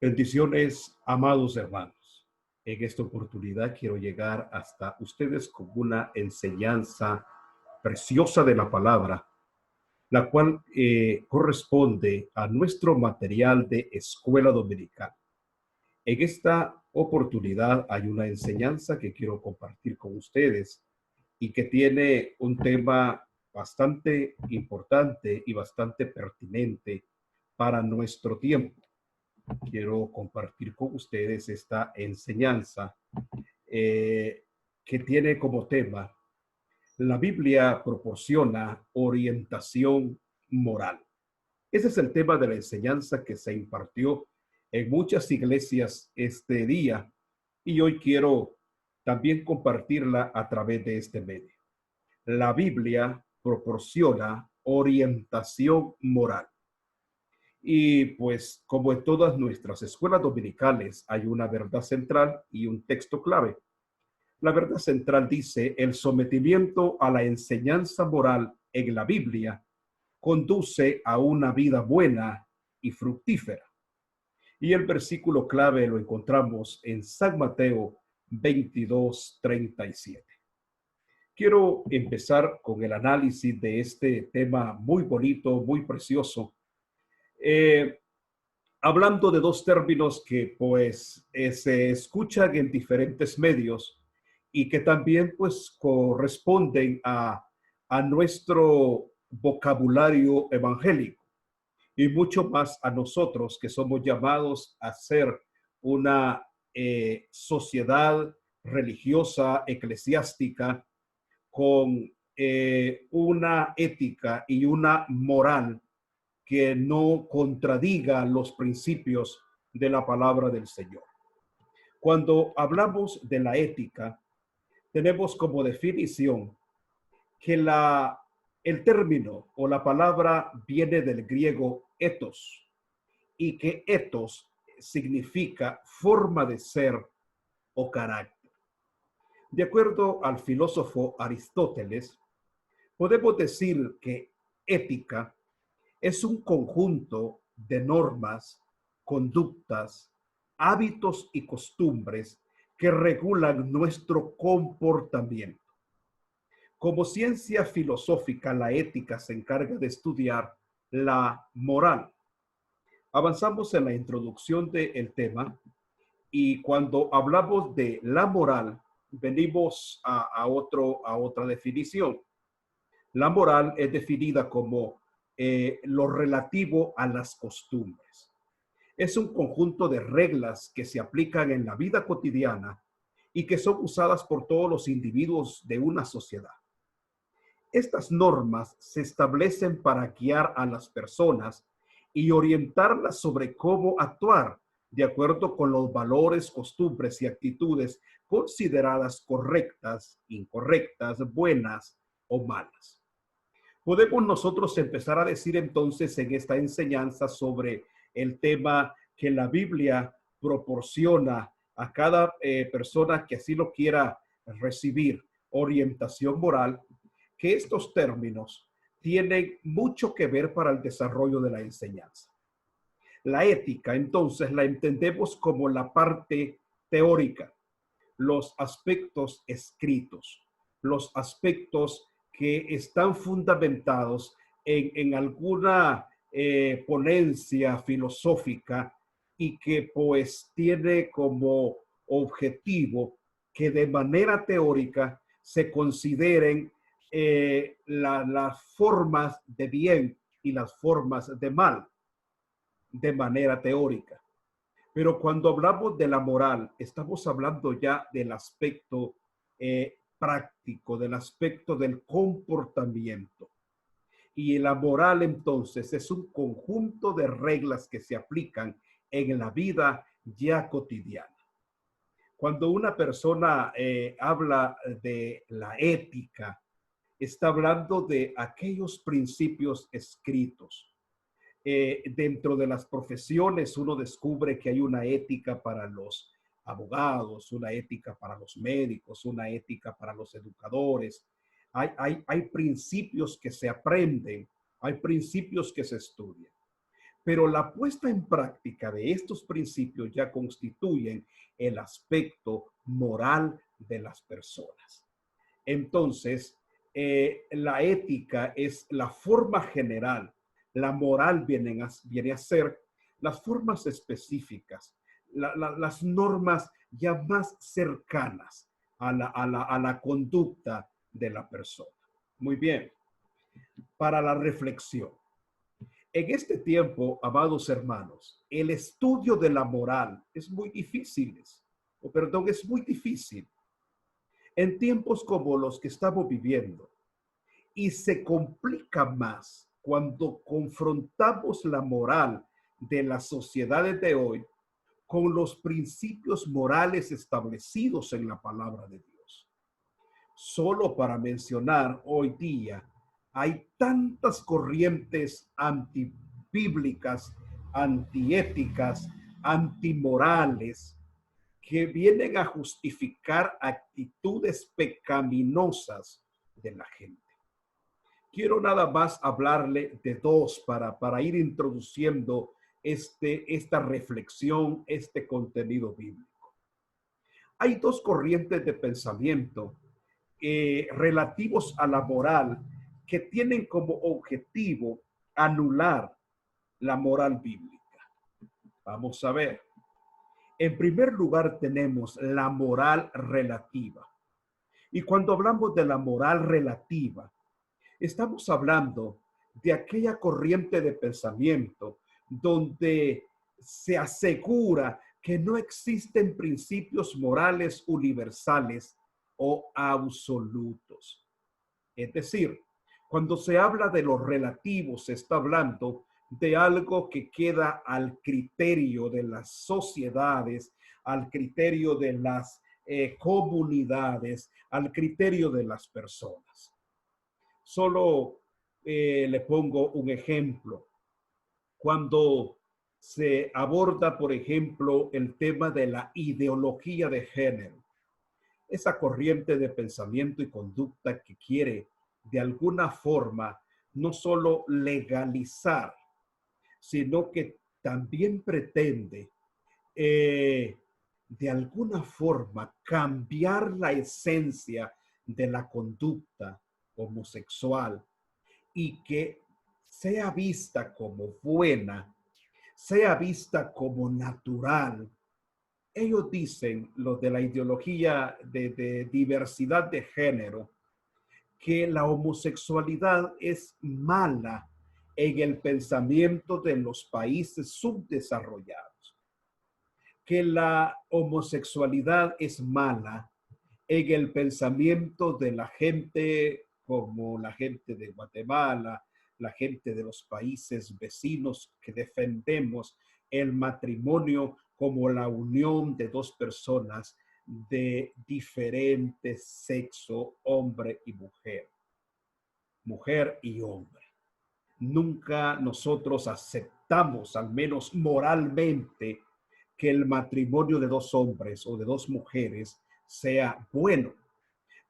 Bendiciones, amados hermanos. En esta oportunidad quiero llegar hasta ustedes con una enseñanza preciosa de la palabra, la cual corresponde a nuestro material de escuela dominical. En esta oportunidad hay una enseñanza que quiero compartir con ustedes y que tiene un tema bastante importante y bastante pertinente para nuestro tiempo. Quiero compartir con ustedes esta enseñanza que tiene como tema: la Biblia proporciona orientación moral. Ese es el tema de la enseñanza que se impartió en muchas iglesias este día y hoy quiero también compartirla a través de este medio. La Biblia proporciona orientación moral. Y pues como en todas nuestras escuelas dominicales hay una verdad central y un texto clave. La verdad central dice: el sometimiento a la enseñanza moral en la Biblia conduce a una vida buena y fructífera. Y el versículo clave lo encontramos en San Mateo 22:37. Quiero empezar con el análisis de este tema muy bonito, muy precioso. Eh, Hablando de dos términos que pues se escuchan en diferentes medios y que también pues corresponden a nuestro vocabulario evangélico y mucho más a nosotros que somos llamados a ser una sociedad religiosa, eclesiástica, con una ética y una moral que no contradiga los principios de la palabra del Señor. Cuando hablamos de la ética, tenemos como definición que el término o la palabra viene del griego ethos y que ethos significa forma de ser o carácter. De acuerdo al filósofo Aristóteles, podemos decir que ética es un conjunto de normas, conductas, hábitos y costumbres que regulan nuestro comportamiento. Como ciencia filosófica, la ética se encarga de estudiar la moral. Avanzamos en la introducción del tema y cuando hablamos de la moral, venimos a otra definición. La moral es definida como lo relativo a las costumbres. Es un conjunto de reglas que se aplican en la vida cotidiana y que son usadas por todos los individuos de una sociedad. Estas normas se establecen para guiar a las personas y orientarlas sobre cómo actuar de acuerdo con los valores, costumbres y actitudes consideradas correctas, incorrectas, buenas o malas. Podemos nosotros empezar a decir entonces en esta enseñanza sobre el tema que la Biblia proporciona a cada persona que así lo quiera recibir orientación moral, que estos términos tienen mucho que ver para el desarrollo de la enseñanza. La ética, entonces, la entendemos como la parte teórica, los aspectos escritos, los aspectos que están fundamentados en alguna ponencia filosófica y que pues tiene como objetivo que de manera teórica se consideren las formas de bien y las formas de mal de manera teórica. Pero cuando hablamos de la moral, estamos hablando ya del aspecto práctico, del aspecto del comportamiento. Y la moral entonces es un conjunto de reglas que se aplican en la vida ya cotidiana. Cuando una persona habla de la ética, está hablando de aquellos principios escritos. Dentro de las profesiones uno descubre que hay una ética para los abogados, una ética para los médicos, una ética para los educadores. Hay principios que se aprenden, hay principios que se estudian. pero la puesta en práctica de estos principios ya constituyen el aspecto moral de las personas. Entonces, la ética es la forma general, la moral viene a ser las formas específicas, las normas ya más cercanas a la conducta de la persona. Muy bien, para la reflexión. En este tiempo, amados hermanos, el estudio de la moral es muy difícil, es muy difícil en tiempos como los que estamos viviendo, y se complica más cuando confrontamos la moral de las sociedades de hoy con los principios morales establecidos en la palabra de Dios. Solo para mencionar, hoy día hay tantas corrientes antibíblicas, antiéticas, antimorales, que vienen a justificar actitudes pecaminosas de la gente. Quiero nada más hablarle de dos para ir introduciendo esta reflexión, este contenido bíblico. Hay dos corrientes de pensamiento relativos a la moral que tienen como objetivo anular la moral bíblica. Vamos a ver. En primer lugar tenemos la moral relativa. Y cuando hablamos de la moral relativa, estamos hablando de aquella corriente de pensamiento donde se asegura que no existen principios morales universales o absolutos. Es decir, cuando se habla de lo relativo, se está hablando de algo que queda al criterio de las sociedades, al criterio de las comunidades, al criterio de las personas. Solo le pongo un ejemplo. Cuando se aborda, por ejemplo, el tema de la ideología de género, esa corriente de pensamiento y conducta que quiere de alguna forma no solo legalizar, sino que también pretende de alguna forma cambiar la esencia de la conducta homosexual y que sea vista como buena, sea vista como natural. Ellos dicen, los de la ideología de diversidad de género, que la homosexualidad es mala en el pensamiento de los países subdesarrollados, que la homosexualidad es mala en el pensamiento de la gente como la gente de Guatemala, la gente de los países vecinos que defendemos el matrimonio como la unión de dos personas de diferente sexo, hombre y mujer, mujer y hombre. Nunca nosotros aceptamos, al menos moralmente, que el matrimonio de dos hombres o de dos mujeres sea bueno.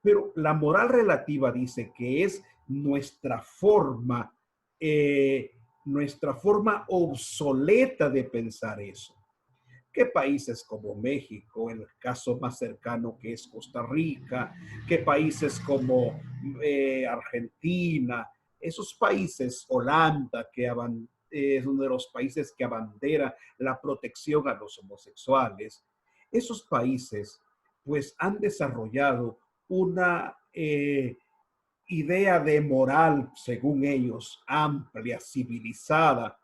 Pero la moral relativa dice que es nuestra forma obsoleta de pensar eso. ¿Qué países como México, el caso más cercano que es Costa Rica, qué países como Argentina, esos países, Holanda, es uno de los países que abandera la protección a los homosexuales, esos países pues han desarrollado una idea de moral, según ellos, amplia, civilizada.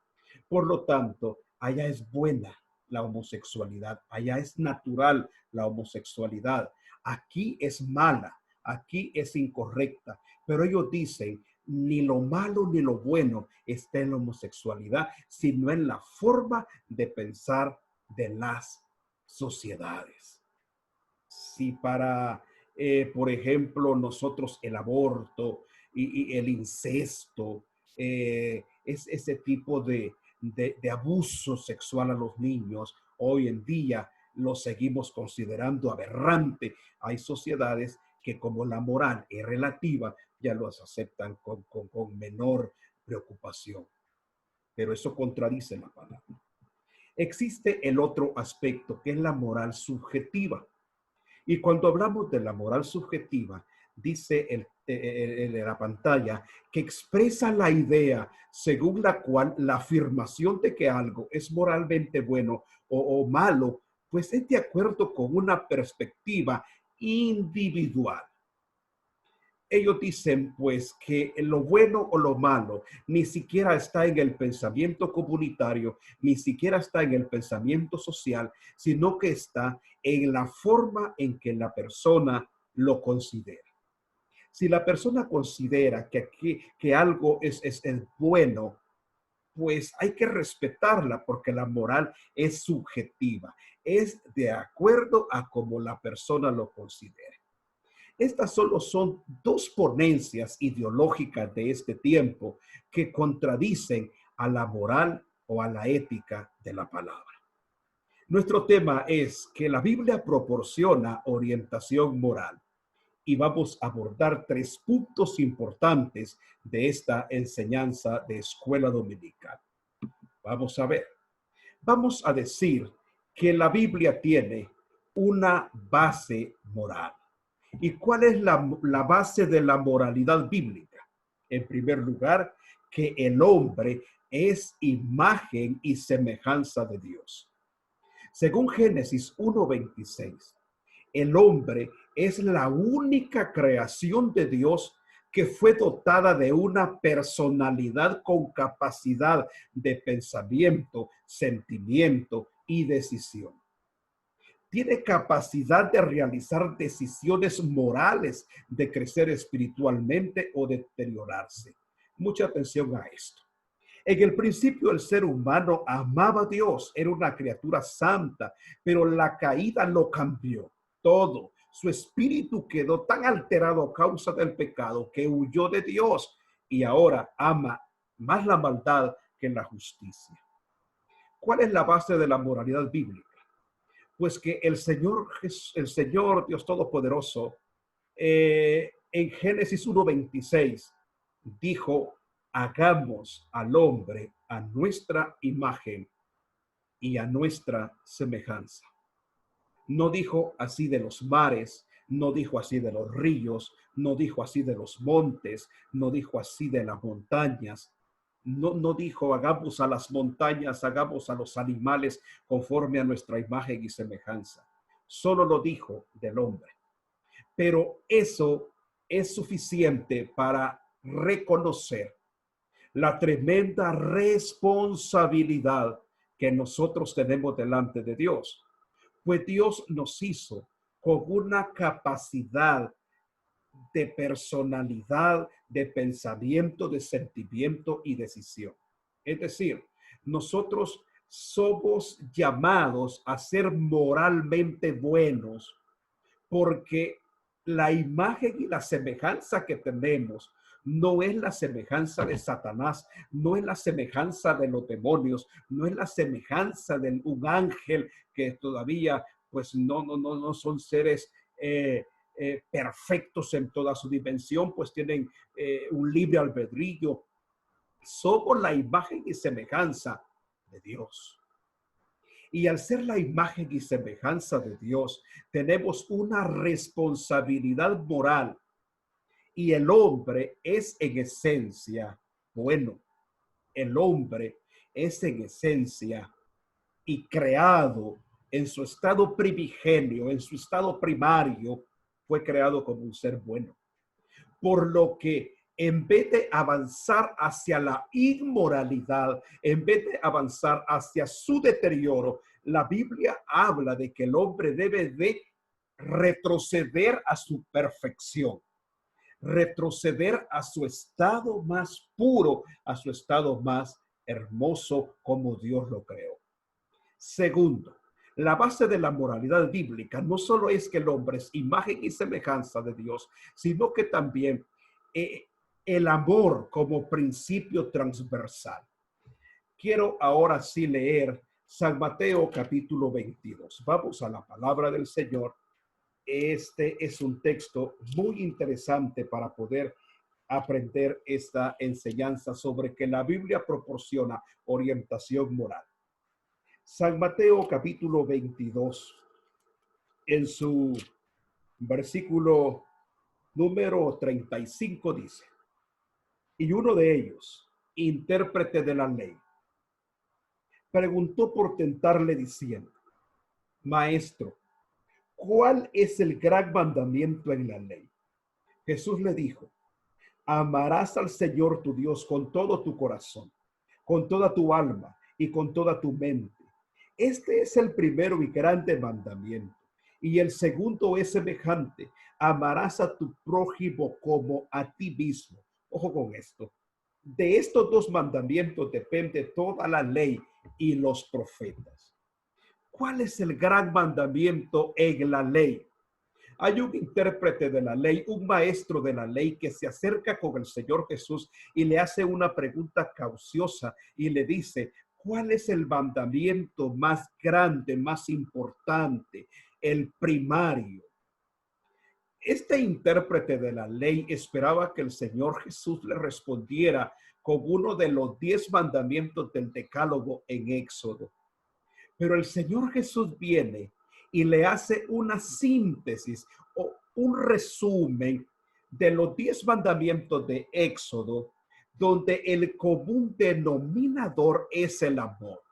Por lo tanto, allá es buena la homosexualidad, allá es natural la homosexualidad, aquí es mala, aquí es incorrecta, pero ellos dicen, ni lo malo ni lo bueno está en la homosexualidad, sino en la forma de pensar de las sociedades. Si para, por ejemplo, nosotros el aborto y el incesto, es ese tipo de abuso sexual a los niños, hoy en día lo seguimos considerando aberrante. Hay sociedades que como la moral es relativa, ya los aceptan con menor preocupación. pero eso contradice la palabra. Existe el otro aspecto, que es la moral subjetiva. Y cuando hablamos de la moral subjetiva, dice de la pantalla que expresa la idea según la cual la afirmación de que algo es moralmente bueno o malo, pues es de acuerdo con una perspectiva individual. Ellos dicen pues que lo bueno o lo malo ni siquiera está en el pensamiento comunitario, ni siquiera está en el pensamiento social, sino que está en la forma en que la persona lo considera. Si la persona considera que algo es bueno, pues hay que respetarla porque la moral es subjetiva, es de acuerdo a cómo la persona lo considere. Estas solo son dos ponencias ideológicas de este tiempo que contradicen a la moral o a la ética de la palabra. Nuestro tema es que la Biblia proporciona orientación moral y vamos a abordar 3 puntos importantes de esta enseñanza de escuela dominical. Vamos a ver. Vamos a decir que la Biblia tiene una base moral. ¿Y cuál es la base de la moralidad bíblica? En primer lugar, que el hombre es imagen y semejanza de Dios. Según Génesis 1:26, el hombre es la única creación de Dios que fue dotada de una personalidad con capacidad de pensamiento, sentimiento y decisión. Tiene capacidad de realizar decisiones morales, de crecer espiritualmente o deteriorarse. Mucha atención a esto. En el principio el ser humano amaba a Dios, era una criatura santa, pero la caída lo cambió todo. Su espíritu quedó tan alterado a causa del pecado que huyó de Dios y ahora ama más la maldad que la justicia. ¿Cuál es la base de la moralidad bíblica? Pues que el Señor Dios Todopoderoso, en Génesis 1:26 dijo: hagamos al hombre a nuestra imagen y a nuestra semejanza. No dijo así de los mares, no dijo así de los ríos, no dijo así de los montes, no dijo así de las montañas. No dijo hagamos a las montañas, hagamos a los animales conforme a nuestra imagen y semejanza. Solo lo dijo del hombre. Pero eso es suficiente para reconocer la tremenda responsabilidad que nosotros tenemos delante de Dios. Pues Dios nos hizo con una capacidad de personalidad, de pensamiento, de sentimiento y decisión. Es decir, nosotros somos llamados a ser moralmente buenos porque la imagen y la semejanza que tenemos no es la semejanza de Satanás, no es la semejanza de los demonios, no es la semejanza de un ángel que todavía pues no son seres perfectos en toda su dimensión, pues tienen un libre albedrío. Somos la imagen y semejanza de Dios. Y al ser la imagen y semejanza de Dios, tenemos una responsabilidad moral. Y el hombre es en esencia bueno. El hombre es en esencia y creado en su estado primigenio, en su estado primario, fue creado como un ser bueno. Por lo que en vez de avanzar hacia la inmoralidad, en vez de avanzar hacia su deterioro, la Biblia habla de que el hombre debe de retroceder a su perfección, retroceder a su estado más puro, a su estado más hermoso como Dios lo creó. Segundo, la base de la moralidad bíblica no solo es que el hombre es imagen y semejanza de Dios, sino que también el amor como principio transversal. Quiero ahora sí leer San Mateo capítulo 22. Vamos a la palabra del Señor. Este es un texto muy interesante para poder aprender esta enseñanza sobre que la Biblia proporciona orientación moral. San Mateo capítulo 22, en su versículo número 35 dice: y uno de ellos, intérprete de la ley, preguntó por tentarle diciendo: Maestro, ¿cuál es el gran mandamiento en la ley? Jesús le dijo: amarás al Señor tu Dios con todo tu corazón, con toda tu alma y con toda tu mente. Este es el primero y grande mandamiento. Y el segundo es semejante: amarás a tu prójimo como a ti mismo. Ojo con esto. De estos dos mandamientos depende toda la ley y los profetas. ¿Cuál es el gran mandamiento en la ley? Hay un intérprete de la ley, un maestro de la ley que se acerca con el Señor Jesús y le hace una pregunta cauciosa y le dice: ¿cuál es el mandamiento más grande, más importante, el primario? Este intérprete de la ley esperaba que el Señor Jesús le respondiera con uno de los 10 mandamientos del Decálogo en Éxodo. Pero el Señor Jesús viene y le hace una síntesis o un resumen de los 10 mandamientos de Éxodo, donde el común denominador es el amor.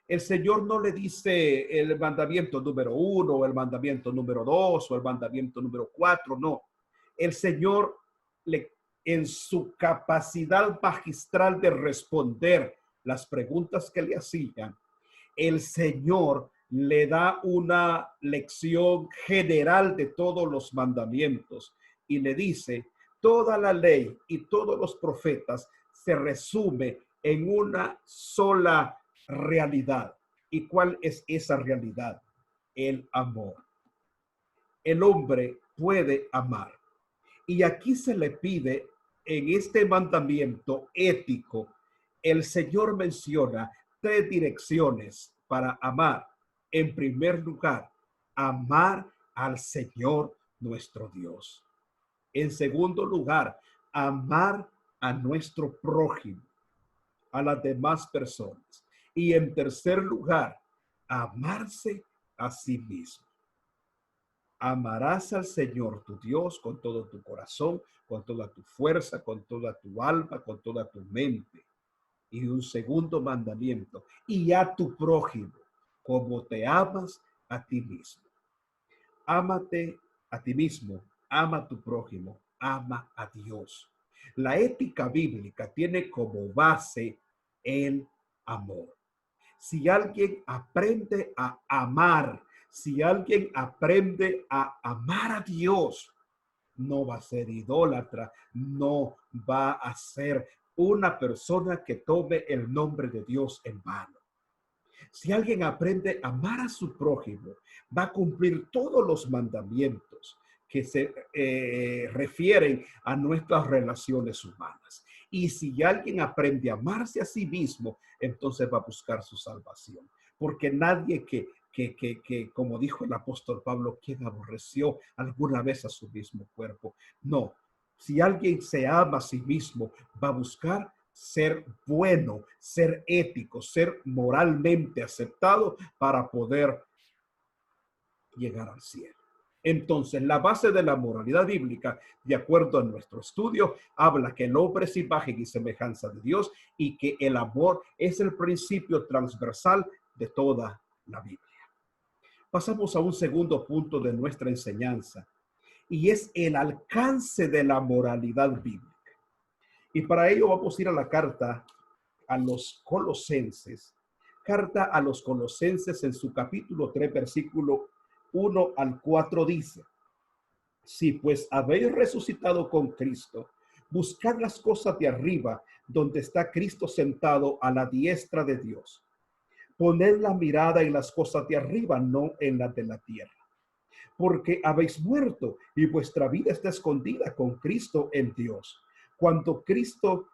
El Señor no le dice el mandamiento número 1, o el mandamiento número 2, o el mandamiento número 4, no. El Señor, en su capacidad magistral de responder las preguntas que le hacían, el Señor le da una lección general de todos los mandamientos y le dice: toda la ley y todos los profetas se resume en una sola realidad. ¿Y cuál es esa realidad? El amor. El hombre puede amar. Y aquí se le pide, en este mandamiento ético, el Señor menciona 3 direcciones para amar. En primer lugar, amar al Señor nuestro Dios. En segundo lugar, amar a nuestro prójimo, a las demás personas. Y en tercer lugar, amarse a sí mismo. Amarás al Señor tu Dios con todo tu corazón, con toda tu fuerza, con toda tu alma, con toda tu mente. Y un segundo mandamiento: y a tu prójimo como te amas a ti mismo. Ámate a ti mismo, ama a tu prójimo, ama a Dios. La ética bíblica tiene como base el amor. Si alguien aprende a amar, si alguien aprende a amar a Dios, no va a ser idólatra, no va a ser una persona que tome el nombre de Dios en vano. Si alguien aprende a amar a su prójimo, va a cumplir todos los mandamientos que se refieren a nuestras relaciones humanas. Y si alguien aprende a amarse a sí mismo, entonces va a buscar su salvación. Porque nadie que como dijo el apóstol Pablo, quien aborreció alguna vez a su mismo cuerpo. No, si alguien se ama a sí mismo, va a buscar ser bueno, ser ético, ser moralmente aceptado para poder llegar al cielo. Entonces, la base de la moralidad bíblica, de acuerdo a nuestro estudio, habla que el hombre es imagen y semejanza de Dios y que el amor es el principio transversal de toda la Biblia. Pasamos a un segundo punto de nuestra enseñanza y es el alcance de la moralidad bíblica. Y para ello vamos a ir a la carta a los Colosenses. Carta a los Colosenses en su capítulo 3, versículo 1 al 4 dice: si pues habéis resucitado con Cristo, buscad las cosas de arriba, donde está Cristo sentado a la diestra de Dios. Poned la mirada en las cosas de arriba, no en las de la tierra. Porque habéis muerto y vuestra vida está escondida con Cristo en Dios. Cuando Cristo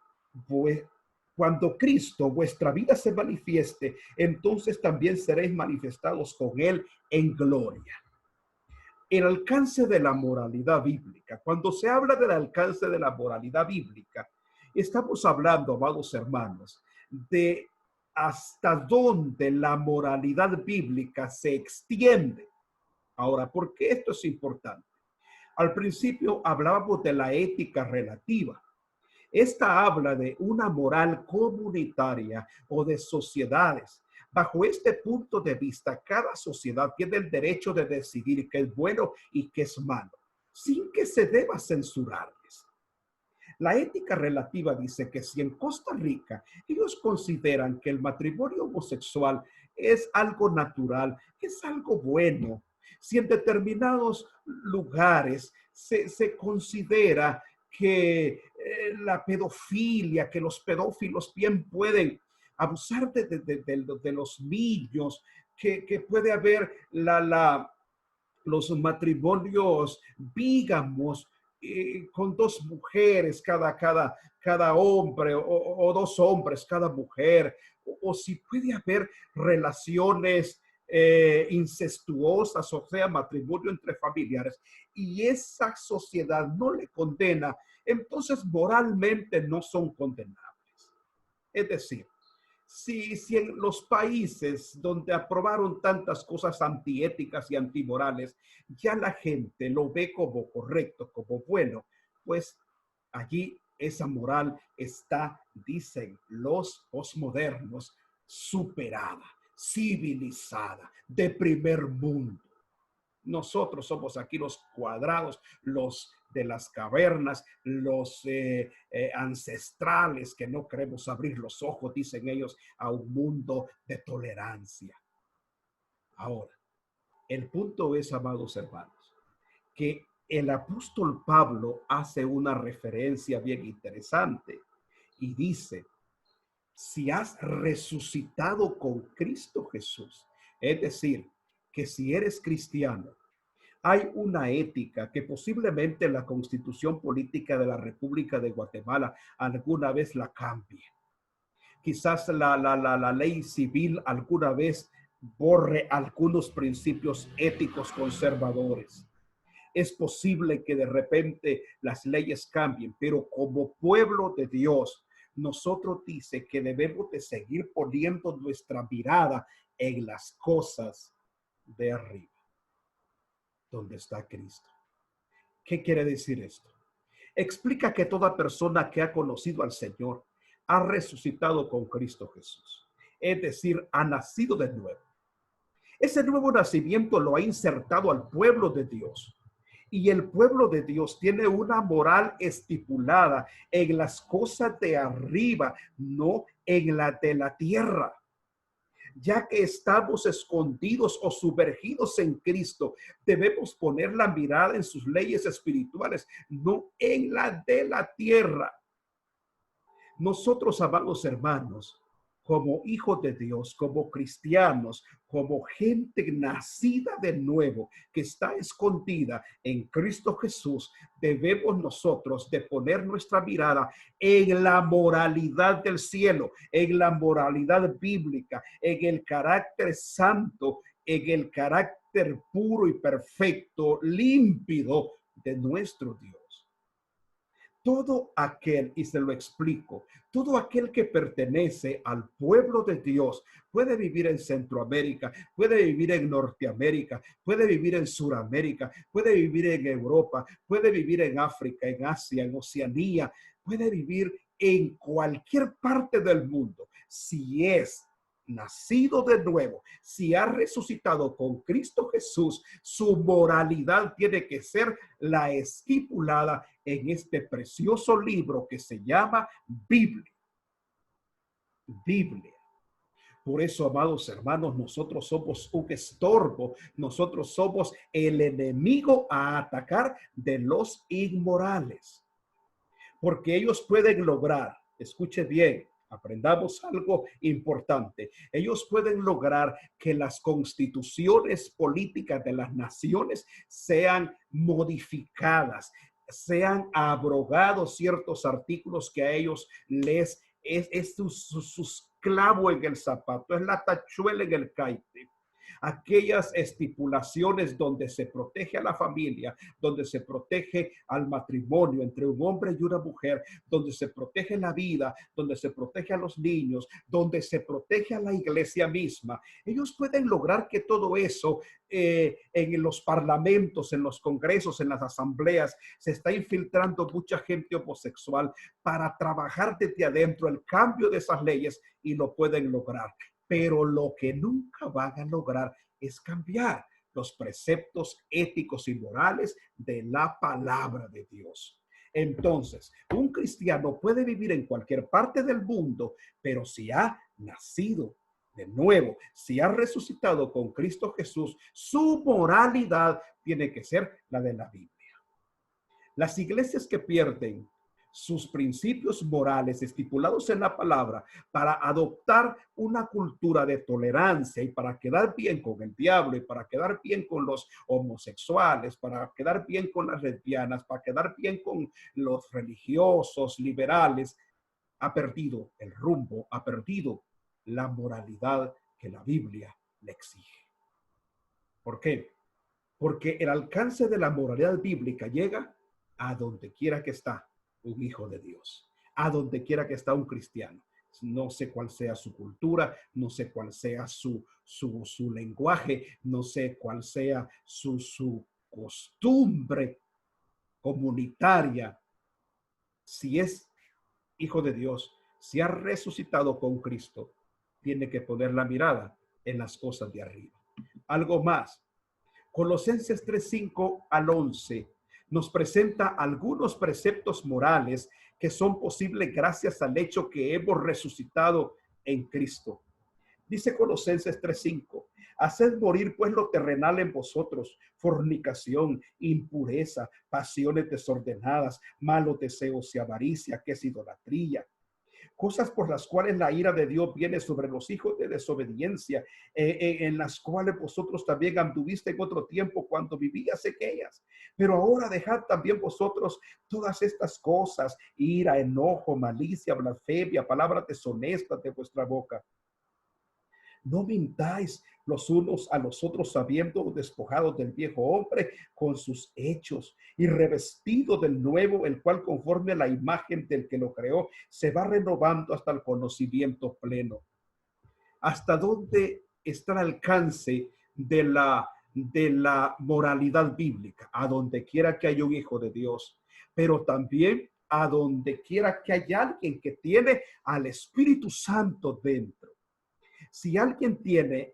vuestra vida se manifieste, entonces también seréis manifestados con Él en gloria. el alcance de la moralidad bíblica. Cuando se habla del alcance de la moralidad bíblica, estamos hablando, amados hermanos, de hasta dónde la moralidad bíblica se extiende. Ahora, ¿por qué esto es importante? Al principio hablábamos de la ética relativa. Esta habla de una moral comunitaria o de sociedades. Bajo este punto de vista, cada sociedad tiene el derecho de decidir qué es bueno y qué es malo, sin que se deba censurarles. La ética relativa dice que si en Costa Rica ellos consideran que el matrimonio homosexual es algo natural, es algo bueno, si en determinados lugares se considera que la pedofilia, que los pedófilos bien pueden abusar de los niños, que puede haber los matrimonios bígamos con dos mujeres cada hombre o dos hombres cada mujer, o si puede haber relaciones incestuosas, o sea, matrimonio entre familiares, y esa sociedad no le condena, entonces moralmente no son condenables. Es decir, si en los países donde aprobaron tantas cosas antiéticas y antimorales, ya la gente lo ve como correcto, como bueno, pues allí esa moral está, dicen los posmodernos, superada, civilizada, de primer mundo. Nosotros somos aquí los cuadrados, los de las cavernas, los ancestrales que no queremos abrir los ojos, dicen ellos, a un mundo de tolerancia. Ahora, el punto es, amados hermanos, que el apóstol Pablo hace una referencia bien interesante y dice, si has resucitado con Cristo Jesús, es decir, que si eres cristiano, hay una ética que posiblemente la Constitución Política de la República de Guatemala alguna vez la cambie. Quizás la ley civil alguna vez borre algunos principios éticos conservadores. Es posible que de repente las leyes cambien, pero como pueblo de Dios, nosotros dice que debemos de seguir poniendo nuestra mirada en las cosas de arriba, donde está Cristo. ¿Qué quiere decir esto? Explica que toda persona que ha conocido al Señor ha resucitado con Cristo Jesús. Es decir, ha nacido de nuevo. Ese nuevo nacimiento lo ha insertado al pueblo de Dios. Y el pueblo de Dios tiene una moral estipulada en las cosas de arriba, no en la de la tierra. Ya que estamos escondidos o sumergidos en Cristo, debemos poner la mirada en sus leyes espirituales, no en la de la tierra. Nosotros, amados hermanos, como hijos de Dios, como cristianos, como gente nacida de nuevo, que está escondida en Cristo Jesús, debemos nosotros de poner nuestra mirada en la moralidad del cielo, en la moralidad bíblica, en el carácter santo, en el carácter puro y perfecto, límpido de nuestro Dios. Todo aquel, y se lo explico, todo aquel que pertenece al pueblo de Dios puede vivir en Centroamérica, puede vivir en Norteamérica, puede vivir en Suramérica, puede vivir en Europa, puede vivir en África, en Asia, en Oceanía, puede vivir en cualquier parte del mundo. Si es nacido de nuevo, si ha resucitado con Cristo Jesús, su moralidad tiene que ser la estipulada en este precioso libro que se llama Biblia. Biblia. Por eso, amados hermanos, nosotros somos un estorbo, nosotros somos el enemigo a atacar de los inmorales, porque ellos pueden lograr, escuche bien, aprendamos algo importante. Ellos pueden lograr que las constituciones políticas de las naciones sean modificadas, sean abrogados ciertos artículos que a ellos les es su clavo en el zapato, es la tachuela en el caite. aquellas estipulaciones donde se protege a la familia, donde se protege al matrimonio entre un hombre y una mujer, donde se protege la vida, donde se protege a los niños, donde se protege a la iglesia misma. Ellos pueden lograr que todo eso en los parlamentos, en los congresos, en las asambleas, se está infiltrando mucha gente homosexual para trabajar desde adentro el cambio de esas leyes y lo pueden lograr. Pero lo que nunca van a lograr es cambiar los preceptos éticos y morales de la palabra de Dios. Entonces, un cristiano puede vivir en cualquier parte del mundo, pero si ha nacido de nuevo, si ha resucitado con Cristo Jesús, su moralidad tiene que ser la de la Biblia. Las iglesias que pierden sus principios morales estipulados en la palabra para adoptar una cultura de tolerancia y para quedar bien con el diablo y para quedar bien con los homosexuales, para quedar bien con las lesbianas, para quedar bien con los religiosos liberales, ha perdido el rumbo, ha perdido la moralidad que la Biblia le exige. ¿Por qué? Porque el alcance de la moralidad bíblica llega a donde quiera que está un hijo de Dios, a donde quiera que está un cristiano. No sé cuál sea su cultura, no sé cuál sea su lenguaje, no sé cuál sea su costumbre comunitaria. Si es hijo de Dios, si ha resucitado con Cristo, tiene que poner la mirada en las cosas de arriba. Algo más. Colosenses 3:5 al 11 nos presenta algunos preceptos morales que son posibles gracias al hecho que hemos resucitado en Cristo. Dice Colosenses 3:5, haced morir pues lo terrenal en vosotros, fornicación, impureza, pasiones desordenadas, malos deseos y avaricia, que es idolatría. Cosas por las cuales la ira de Dios viene sobre los hijos de desobediencia, en las cuales vosotros también anduviste en otro tiempo cuando vivías en ellas. Pero ahora dejad también vosotros todas estas cosas, ira, enojo, malicia, blasfemia, palabras deshonestas de vuestra boca. No mintáis los unos a los otros, habiendo despojados del viejo hombre con sus hechos y revestido del nuevo, el cual conforme a la imagen del que lo creó, se va renovando hasta el conocimiento pleno. ¿Hasta dónde está el alcance de la moralidad bíblica? A donde quiera que haya un hijo de Dios, pero también a donde quiera que haya alguien que tiene al Espíritu Santo dentro. Si alguien tiene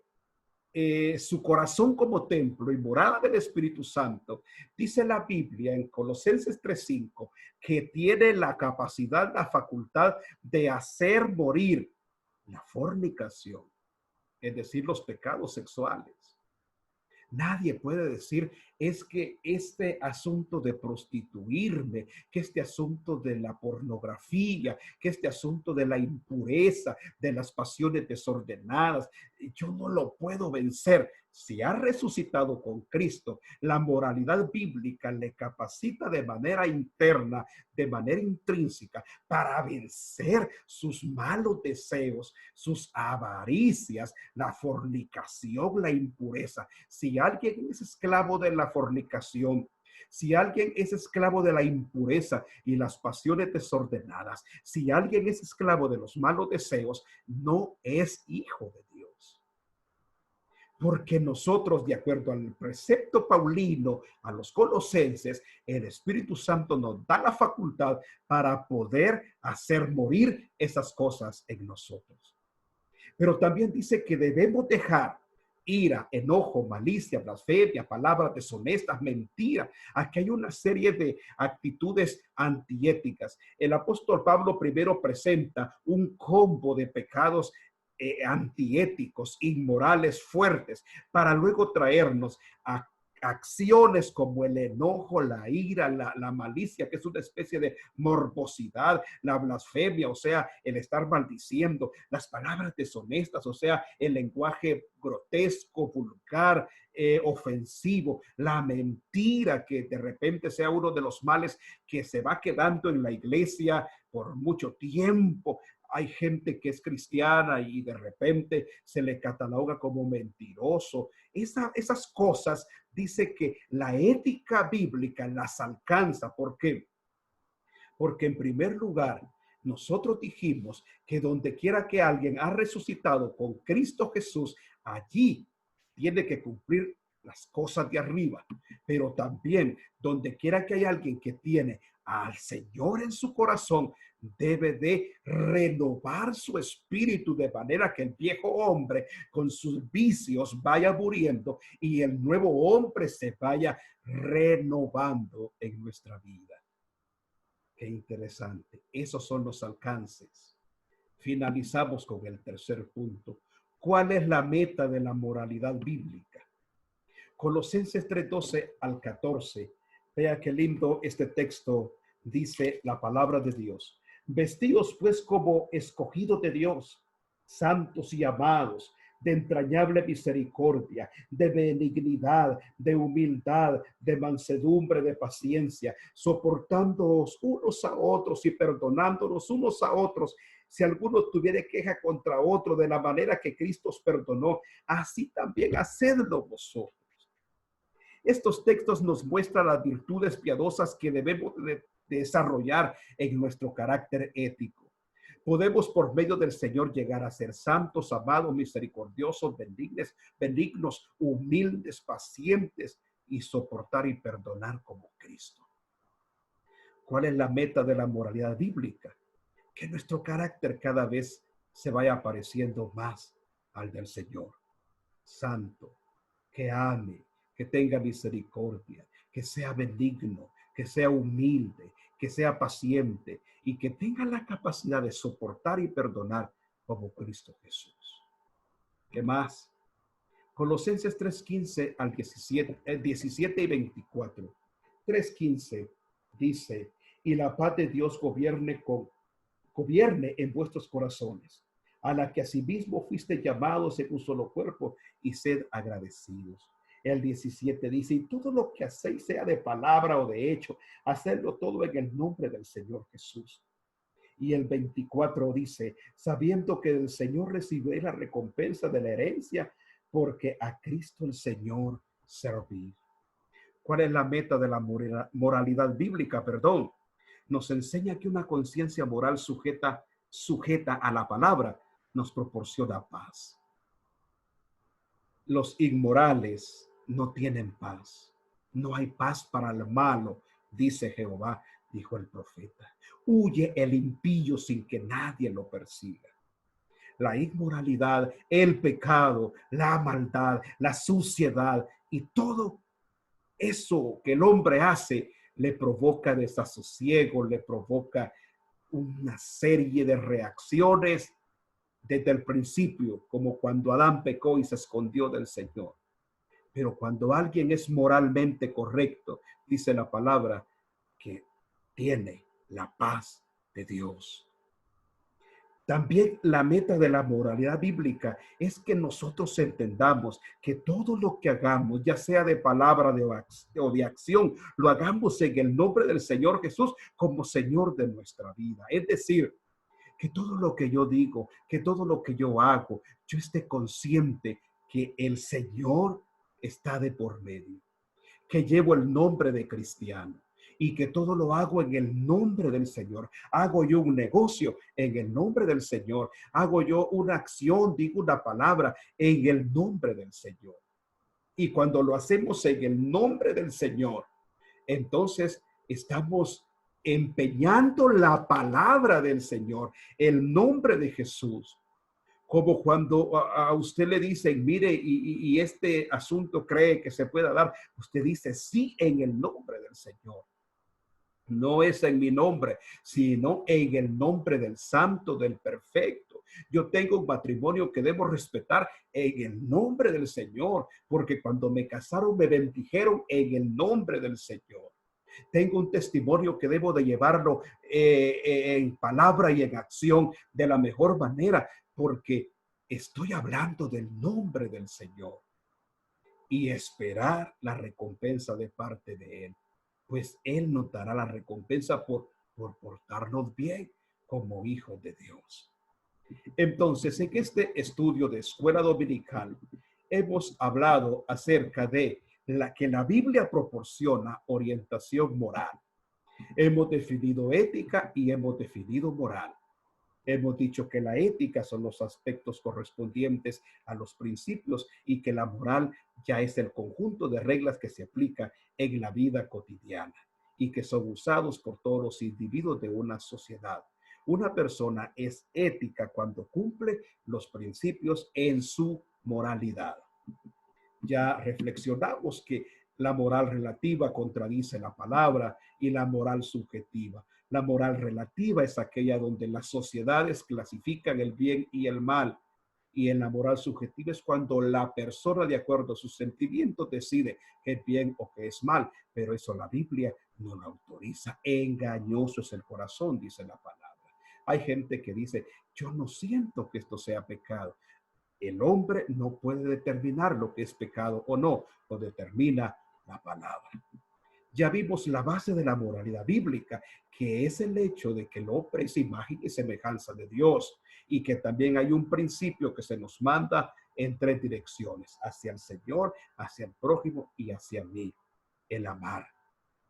su corazón como templo y morada del Espíritu Santo, dice la Biblia en Colosenses 3:5 que tiene la capacidad, la facultad de hacer morir la fornicación, es decir, los pecados sexuales. Nadie puede decir, es que este asunto de prostituirme, que este asunto de la pornografía, que este asunto de la impureza, de las pasiones desordenadas, yo no lo puedo vencer. Si ha resucitado con Cristo, la moralidad bíblica le capacita de manera interna, de manera intrínseca, para vencer sus malos deseos, sus avaricias, la fornicación, la impureza. Si alguien es esclavo de la fornicación, si alguien es esclavo de la impureza y las pasiones desordenadas, si alguien es esclavo de los malos deseos, no es hijo de Dios. Porque nosotros, de acuerdo al precepto paulino a los colosenses, el Espíritu Santo nos da la facultad para poder hacer morir esas cosas en nosotros. Pero también dice que debemos dejar ira, enojo, malicia, blasfemia, palabras deshonestas, mentira. Aquí hay una serie de actitudes antiéticas. El apóstol Pablo primero presenta un combo de pecados antiéticos, inmorales, fuertes, para luego traernos a acciones como el enojo, la ira, la malicia, que es una especie de morbosidad, la blasfemia, o sea, el estar maldiciendo, las palabras deshonestas, o sea, el lenguaje grotesco, vulgar, ofensivo, la mentira, que de repente sea uno de los males que se va quedando en la iglesia por mucho tiempo. hay gente que es cristiana y de repente se le cataloga como mentiroso. Esas cosas dice que la ética bíblica las alcanza. ¿Por qué? Porque en primer lugar, nosotros dijimos que donde quiera que alguien ha resucitado con Cristo Jesús, allí tiene que cumplir las cosas de arriba. Pero también donde quiera que hay alguien que tiene al Señor en su corazón, debe de renovar su espíritu de manera que el viejo hombre con sus vicios vaya muriendo y el nuevo hombre se vaya renovando en nuestra vida. Qué interesante. Esos son los alcances. Finalizamos con el tercer punto. ¿Cuál es la meta de la moralidad bíblica? Colosenses 3:12 al 14. Vea qué lindo este texto, dice la palabra de Dios. Vestidos pues como escogidos de Dios, santos y amados, de entrañable misericordia, de benignidad, de humildad, de mansedumbre, de paciencia, soportándoos unos a otros y perdonándonos unos a otros, si alguno tuviera queja contra otro, de la manera que Cristo os perdonó, así también hacedlo vosotros. Estos textos nos muestran las virtudes piadosas que debemos de desarrollar en nuestro carácter ético. Podemos por medio del Señor llegar a ser santos, amados, misericordiosos, benignos, humildes, pacientes y soportar y perdonar como Cristo. ¿Cuál es la meta de la moralidad bíblica? Que nuestro carácter cada vez se vaya pareciendo más al del Señor. Santo, que ame, que tenga misericordia, que sea benigno, que sea humilde, que sea paciente y que tenga la capacidad de soportar y perdonar como Cristo Jesús. ¿Qué más? Colosenses 3:15 al 17 y 24. 3:15 dice, y la paz de Dios gobierne en vuestros corazones, a la que asimismo fuiste llamados en un solo cuerpo, y sed agradecidos. El 17 dice, y todo lo que hacéis, sea de palabra o de hecho, hacedlo todo en el nombre del Señor Jesús. Y el 24 dice, sabiendo que del Señor recibiréis la recompensa de la herencia, porque a Cristo el Señor servís. ¿Cuál es la meta de la moralidad bíblica? Perdón. Nos enseña que una conciencia moral sujeta a la palabra nos proporciona paz. Los inmorales no tienen paz. No hay paz para el malo, dice Jehová, dijo el profeta. Huye el impío sin que nadie lo persiga. La inmoralidad, el pecado, la maldad, la suciedad y todo eso que el hombre hace le provoca desasosiego, le provoca una serie de reacciones desde el principio, como cuando Adán pecó y se escondió del Señor. Pero cuando alguien es moralmente correcto, dice la palabra, que tiene la paz de Dios. También la meta de la moralidad bíblica es que nosotros entendamos que todo lo que hagamos, ya sea de palabra o de acción, lo hagamos en el nombre del Señor Jesús como Señor de nuestra vida. Es decir, que todo lo que yo digo, que todo lo que yo hago, yo esté consciente que el Señor está de por medio, que llevo el nombre de cristiano y que todo lo hago en el nombre del Señor. Hago yo un negocio en el nombre del Señor. Hago yo una acción, digo una palabra en el nombre del Señor. Y cuando lo hacemos en el nombre del Señor, entonces estamos empeñando la palabra del Señor, el nombre de Jesús. Como cuando a usted le dicen, mire, y este asunto cree que se pueda dar, usted dice sí en el nombre del Señor. No es en mi nombre, sino en el nombre del santo, del perfecto. Yo tengo un matrimonio que debo respetar en el nombre del Señor, porque cuando me casaron me bendijeron en el nombre del Señor. Tengo un testimonio que debo de llevarlo en palabra y en acción de la mejor manera, porque estoy hablando del nombre del Señor y esperar la recompensa de parte de Él, pues Él nos dará la recompensa por portarnos bien como hijos de Dios. Entonces, en este estudio de escuela dominical, hemos hablado acerca de que la Biblia proporciona orientación moral. Hemos definido ética y hemos definido moral. Hemos dicho que la ética son los aspectos correspondientes a los principios y que la moral ya es el conjunto de reglas que se aplica en la vida cotidiana y que son usados por todos los individuos de una sociedad. Una persona es ética cuando cumple los principios en su moralidad. Ya reflexionamos que la moral relativa contradice la palabra y la moral subjetiva. La moral relativa es aquella donde las sociedades clasifican el bien y el mal. Y en la moral subjetiva es cuando la persona, de acuerdo a sus sentimientos, decide qué es bien o qué es mal. Pero eso la Biblia no lo autoriza. Engañoso es el corazón, dice la palabra. Hay gente que dice, yo no siento que esto sea pecado. El hombre no puede determinar lo que es pecado o no, lo determina la palabra. Ya vimos la base de la moralidad bíblica, que es el hecho de que el hombre es imagen y semejanza de Dios y que también hay un principio que se nos manda en tres direcciones, hacia el Señor, hacia el prójimo y hacia mí, el amar.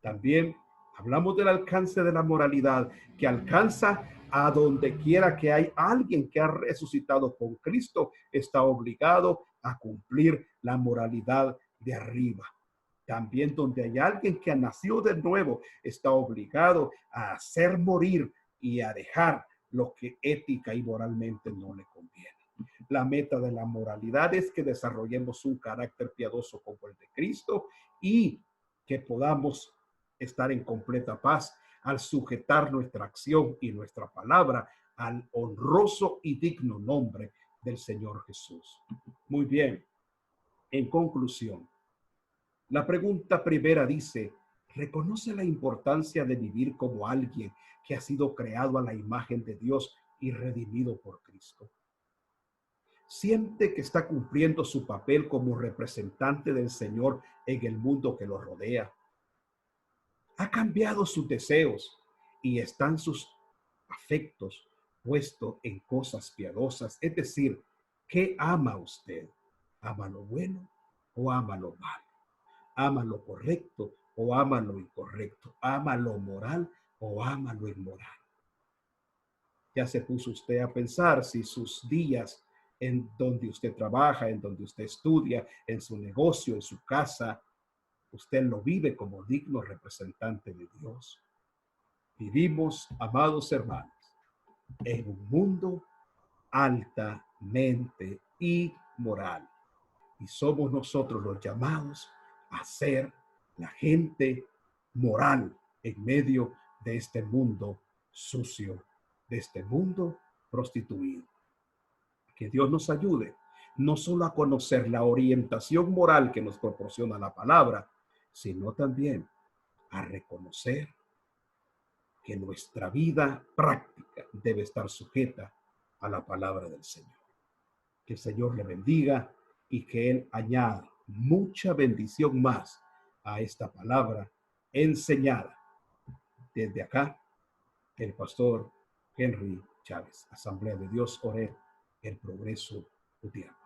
También hablamos del alcance de la moralidad, que alcanza a donde quiera que hay alguien que ha resucitado con Cristo, está obligado a cumplir la moralidad de arriba. También donde hay alguien que ha nacido de nuevo, está obligado a hacer morir y a dejar lo que ética y moralmente no le conviene. La meta de la moralidad es que desarrollemos un carácter piadoso como el de Cristo y que podamos estar en completa paz al sujetar nuestra acción y nuestra palabra al honroso y digno nombre del Señor Jesús. Muy bien, en conclusión, la pregunta primera dice, ¿reconoce la importancia de vivir como alguien que ha sido creado a la imagen de Dios y redimido por Cristo? ¿Siente que está cumpliendo su papel como representante del Señor en el mundo que lo rodea? ¿Ha cambiado sus deseos y están sus afectos puestos en cosas piadosas? Es decir, ¿qué ama usted? ¿Ama lo bueno o ama lo malo? ¿Ama lo correcto o ama lo incorrecto? ¿Ama lo moral o ama lo inmoral? Ya se puso usted a pensar si sus días en donde usted trabaja, en donde usted estudia, en su negocio, en su casa, usted lo vive como digno representante de Dios. Vivimos, amados hermanos, en un mundo altamente inmoral. Y somos nosotros los llamados a ser la gente moral en medio de este mundo sucio, de este mundo prostituido. Que Dios nos ayude no solo a conocer la orientación moral que nos proporciona la palabra, sino también a reconocer que nuestra vida práctica debe estar sujeta a la palabra del Señor. Que el Señor le bendiga y que Él añada mucha bendición más a esta palabra enseñada. Desde acá, el pastor Henry Chávez, Asamblea de Dios, Oré, el Progreso Utiama.